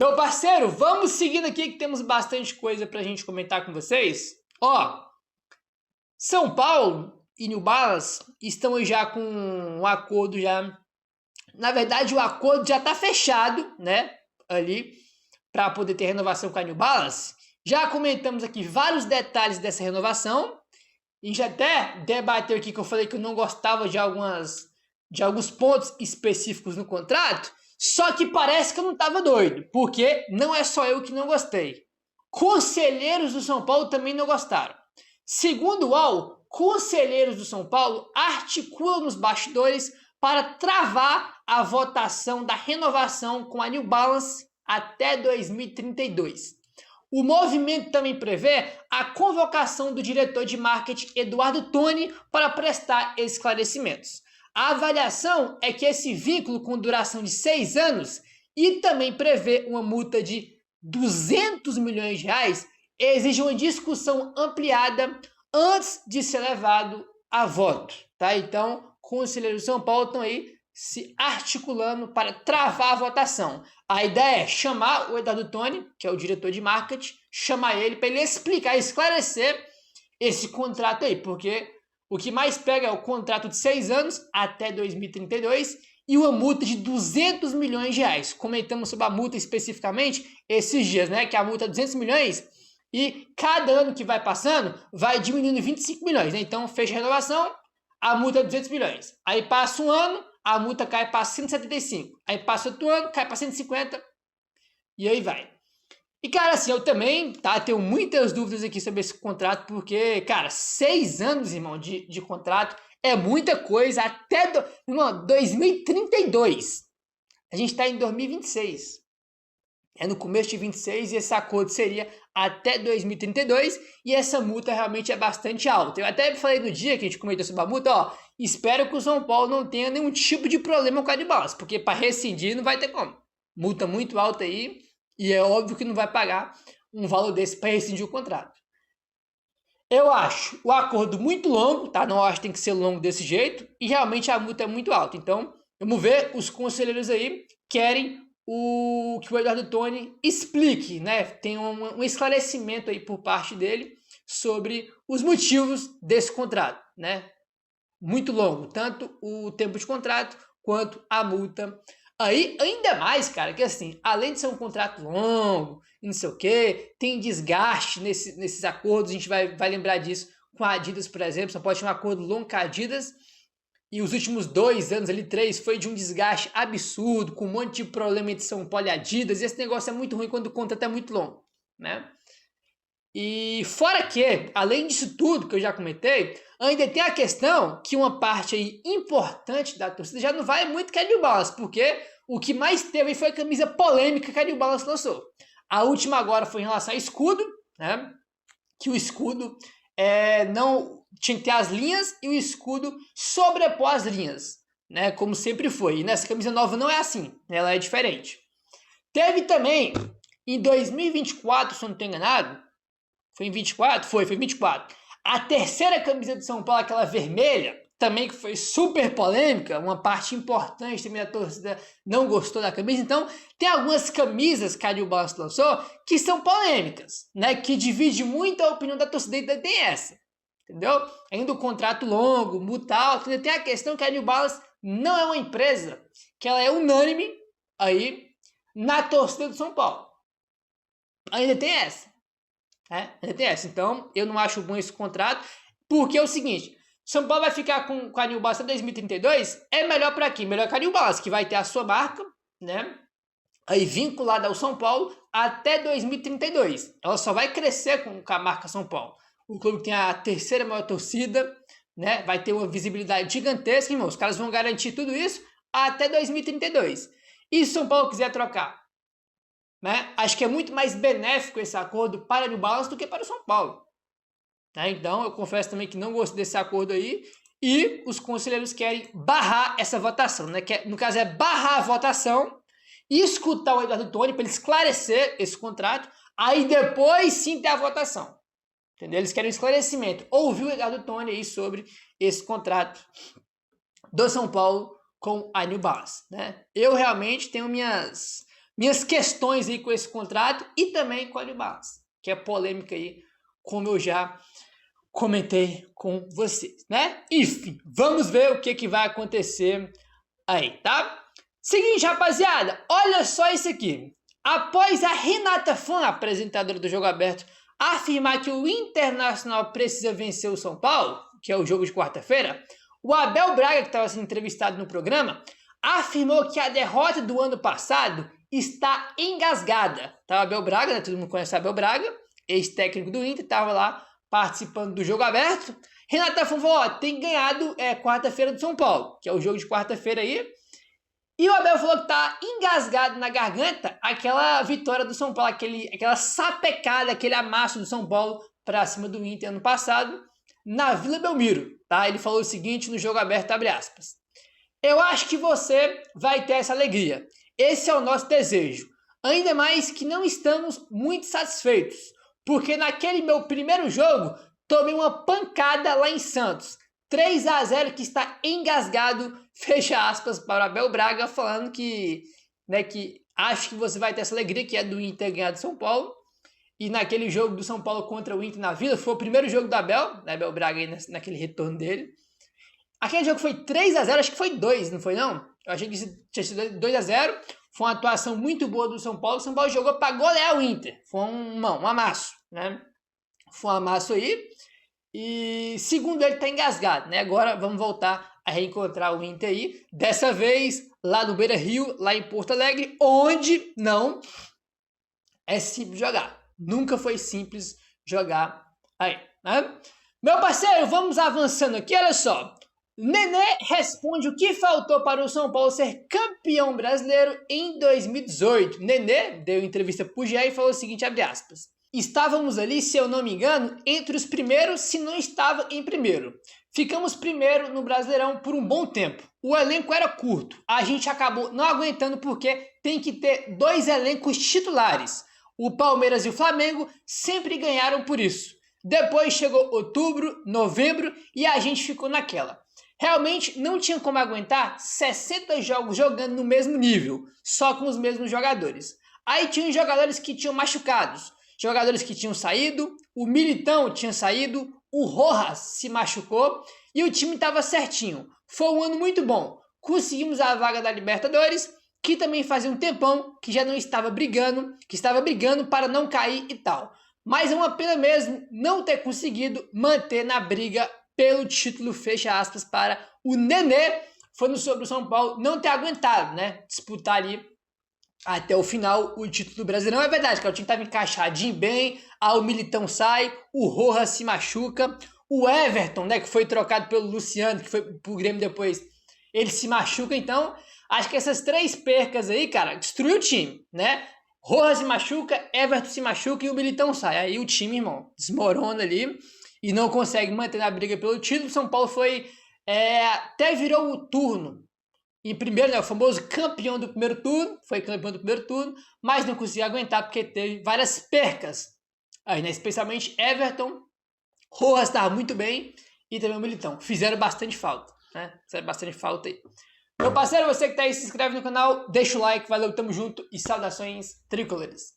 Meu parceiro, vamos seguindo aqui que temos bastante coisa pra gente comentar com vocês. Ó, São Paulo e New Balance estão já com um acordo já. Na verdade, o acordo já tá fechado, né? Ali, para poder ter renovação com a New Balance. Já comentamos aqui vários detalhes dessa renovação. A gente até debateu aqui que eu falei que eu não gostava de alguns pontos específicos no contrato. Só que parece que eu não estava doido, porque não é só eu que não gostei. Conselheiros do São Paulo também não gostaram. Segundo o UOL, conselheiros do São Paulo articulam nos bastidores para travar a votação da renovação com a New Balance até 2032. O movimento também prevê a convocação do diretor de marketing Eduardo Toni para prestar esclarecimentos. A avaliação é que esse vínculo com duração de 6 anos e também prevê uma multa de 200 milhões de reais exige uma discussão ampliada antes de ser levado a voto, tá? Então, conselheiros de São Paulo estão aí se articulando para travar a votação. A ideia é chamar o Eduardo Toni, que é o diretor de marketing, chamar ele para ele explicar, esclarecer esse contrato aí, porque o que mais pega é o contrato de 6 anos até 2032 e uma multa de 200 milhões de reais. Comentamos sobre a multa especificamente esses dias, né? Que a multa é 200 milhões e cada ano que vai passando vai diminuindo 25 milhões, né? Então fecha a renovação, a multa é 200 milhões. Aí passa um ano, a multa cai para 175. Aí passa outro ano, cai para 150 e aí vai. E, cara, assim, eu também, tá, tenho muitas dúvidas aqui sobre esse contrato, porque, cara, 6 anos, irmão, de contrato é muita coisa, até, irmão, 2032. A gente tá em 2026. É no começo de 26 e esse acordo seria até 2032 e essa multa realmente é bastante alta. Eu até falei no dia que a gente comentou sobre a multa, ó, espero que o São Paulo não tenha nenhum tipo de problema com a de balas, porque para rescindir não vai ter como. Multa muito alta aí. E é óbvio que não vai pagar um valor desse para rescindir o contrato. Eu acho o acordo muito longo, tá? Não acho que tem que ser longo desse jeito. E realmente a multa é muito alta. Então, vamos ver, os conselheiros aí querem que o Eduardo Toni explique, né? Tem um esclarecimento aí por parte dele sobre os motivos desse contrato, né? Muito longo, tanto o tempo de contrato quanto a multa. Aí, ainda mais, cara, que assim, além de ser um contrato longo, não sei o que, tem desgaste nesses acordos, a gente vai lembrar disso com a Adidas, por exemplo, só pode ter um acordo longo com a Adidas, e os últimos 2 anos, ali 3, foi de um desgaste absurdo, com um monte de problema entre São Paulo e Adidas, e esse negócio é muito ruim quando o contrato é muito longo, né? E fora que, além disso tudo que eu já comentei, ainda tem a questão que uma parte aí importante da torcida já não vai muito com a New Balance, porque o que mais teve foi a camisa polêmica que a New Balance lançou. A última agora foi em relação ao escudo, né? Que o escudo não tinha que ter as linhas e o escudo sobrepor as linhas, né? Como sempre foi. E nessa camisa nova não é assim, ela é diferente. Teve também, em 2024, se eu não estou enganado, foi em 24? Foi 24. A terceira camisa de São Paulo, aquela vermelha, também que foi super polêmica, uma parte importante também da torcida não gostou da camisa. Então, tem algumas camisas que a New Balance lançou que são polêmicas, né? Que divide muito a opinião da torcida, ainda tem essa, entendeu? Ainda o contrato longo, multa alta, ainda tem a questão que a New Balance não é uma empresa que ela é unânime aí na torcida do São Paulo. Ainda tem essa. Então, eu não acho bom esse contrato, porque é o seguinte, São Paulo vai ficar com a New Balance até 2032, é melhor para quem? Melhor que a New Balance, que vai ter a sua marca, né? Aí vinculada ao São Paulo até 2032. Ela só vai crescer com a marca São Paulo. O clube tem a terceira maior torcida, né? Vai ter uma visibilidade gigantesca, irmão. Os caras vão garantir tudo isso até 2032. E se São Paulo quiser trocar? Né? Acho que é muito mais benéfico esse acordo para a New Balance do que para o São Paulo. Tá? Então, eu confesso também que não gosto desse acordo aí. E os conselheiros querem barrar essa votação. Né? No caso, é barrar a votação e escutar o Eduardo Toni para ele esclarecer esse contrato. Aí depois sim ter a votação. Entendeu? Eles querem um esclarecimento. Ouvir o Eduardo Toni aí sobre esse contrato do São Paulo com a New Balance. Né? Eu realmente tenho meus minhas questões aí com esse contrato e também com a New Balance, que é polêmica aí, como eu já comentei com vocês, né? Enfim, vamos ver o que vai acontecer aí, tá? Seguinte, rapaziada, olha só isso aqui. Após a Renata Fã, apresentadora do Jogo Aberto, afirmar que o Internacional precisa vencer o São Paulo, que é o jogo de quarta-feira, o Abel Braga, que estava sendo entrevistado no programa, afirmou que a derrota do ano passado está engasgada. Tá, o Abel Braga, né? Todo mundo conhece o Abel Braga, ex-técnico do Inter, estava lá participando do Jogo Aberto. Renata Fã falou, ó, tem ganhado quarta-feira do São Paulo, que é o jogo de quarta-feira aí. E o Abel falou que tá engasgado na garganta aquela vitória do São Paulo, aquela sapecada, aquele amasso do São Paulo pra cima do Inter ano passado, na Vila Belmiro, tá? Ele falou o seguinte no Jogo Aberto, abre aspas. Eu acho que você vai ter essa alegria. Esse é o nosso desejo. Ainda mais que não estamos muito satisfeitos, porque naquele meu primeiro jogo, tomei uma pancada lá em Santos. 3-0 que está engasgado, fecha aspas, para o Abel Braga, falando que, né, que acho que você vai ter essa alegria, que é do Inter ganhar do São Paulo. E naquele jogo do São Paulo contra o Inter na Vila, foi o primeiro jogo do Abel, né, Abel Braga aí naquele retorno dele. Aquele jogo foi 3-0, acho que foi 2, não foi não? Eu achei que tinha sido 2-0, foi uma atuação muito boa do São Paulo. O São Paulo jogou para golear o Inter, foi um amasso, né? Foi um amasso aí. E segundo ele tá engasgado, né? Agora vamos voltar a reencontrar o Inter aí. Dessa vez lá no Beira-Rio, lá em Porto Alegre, onde não é simples jogar. Nunca foi simples jogar aí, né? Meu parceiro, vamos avançando aqui, olha só. Nenê responde o que faltou para o São Paulo ser campeão brasileiro em 2018. Nenê deu entrevista pro GE e falou o seguinte, abre aspas. Estávamos ali, se eu não me engano, entre os primeiros, se não estava em primeiro. Ficamos primeiro no Brasileirão por um bom tempo. O elenco era curto. A gente acabou não aguentando porque tem que ter 2 elencos titulares. O Palmeiras e o Flamengo sempre ganharam por isso. Depois chegou outubro, novembro e a gente ficou naquela. Realmente não tinha como aguentar 60 jogos jogando no mesmo nível, só com os mesmos jogadores. Aí tinha jogadores que tinham machucados. Jogadores que tinham saído, o Militão tinha saído, o Rojas se machucou e o time estava certinho. Foi um ano muito bom. Conseguimos a vaga da Libertadores, que também fazia um tempão que já não estava brigando, que estava brigando para não cair e tal. Mas é uma pena mesmo não ter conseguido manter na briga pelo título, fecha aspas, para o Nenê, falando sobre o São Paulo não ter aguentado, né? Disputar ali até o final o título do Brasileirão. É verdade, que o time estava encaixadinho bem, o Militão sai, o Rojas se machuca, o Everton, né, que foi trocado pelo Luciano, que foi pro Grêmio depois, ele se machuca. Então, acho que essas 3 percas aí, cara, destruiu o time, né? Rojas se machuca, Everton se machuca e o Militão sai. Aí o time, irmão, desmorona ali e não consegue manter na briga pelo título. São Paulo foi, até virou o turno em primeiro, né, o famoso campeão do primeiro turno, foi campeão do primeiro turno, mas não conseguiu aguentar porque teve várias percas aí, né? Especialmente Everton, Rojas estava muito bem e também o Militão. Fizeram bastante falta, né? Fizeram bastante falta aí. Meu parceiro, você que tá aí, se inscreve no canal, deixa o like, valeu, tamo junto e saudações tricolores.